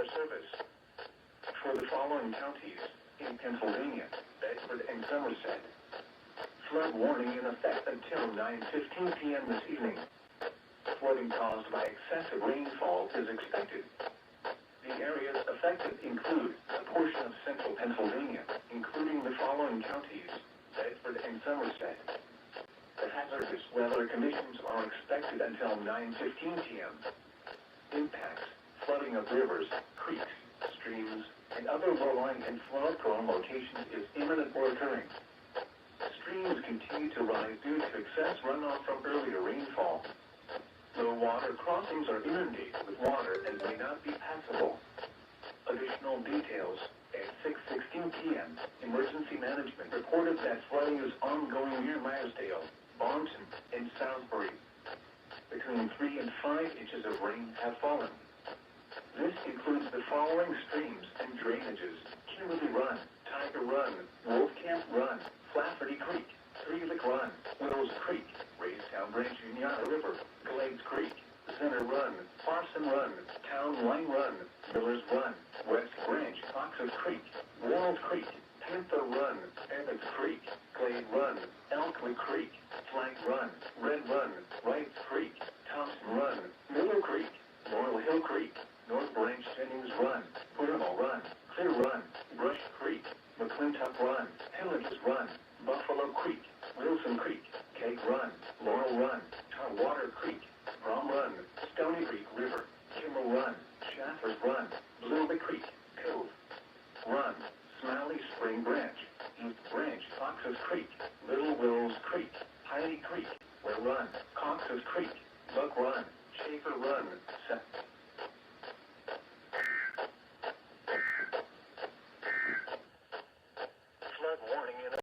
weather service. For the following counties in Pennsylvania, Bedford, and Somerset, flood warning in effect until 9:15 p.m. this evening. Flooding caused by excessive rainfall is expected. The areas affected include a portion of central Pennsylvania, including the following counties, Bedford and Somerset. The hazardous weather conditions are expected until 9:15 p.m. Impacts: flooding of rivers, creeks, streams, and other low-lying and flood-prone locations is imminent or occurring. Streams continue to rise due to excess runoff from earlier rainfall. Low water crossings are inundated with water and may not be passable. Additional details: at 6:16 p.m., Emergency Management reported that flooding is ongoing near Meyersdale, Bonton, and Salisbury. Between 3 and 5 inches of rain have fallen. This includes the following streams and drainages: Kimberly Run, Tiger Run, Wolf Camp Run, Flafferty Creek, Three Lick Run, Willows Creek, Raystown Branch Uniata River, Glades Creek, Center Run, Parson Run, Town Line Run, Miller's Run, West Branch, Foxes Creek, Walls Creek, Panther Run, Evans Creek, Glade Run, Elkwood Creek, Flag Run, Red Run, Wrights Creek, Thompson Run, Miller Creek, Laurel Hill Creek, North Branch Jennings Run, Burnham Run, Clear Run, Brush Creek, McClintock Run, Hilliges Run, Buffalo Creek, Wilson Creek, Cake Run, Laurel Run, Tarwater Creek, Brom Run, Stony Creek River, Kimmel Run, Shaffers Run, Blue Creek, Cove Run, Smiley Spring Branch, East Branch, Foxes Creek, Little Willows Creek,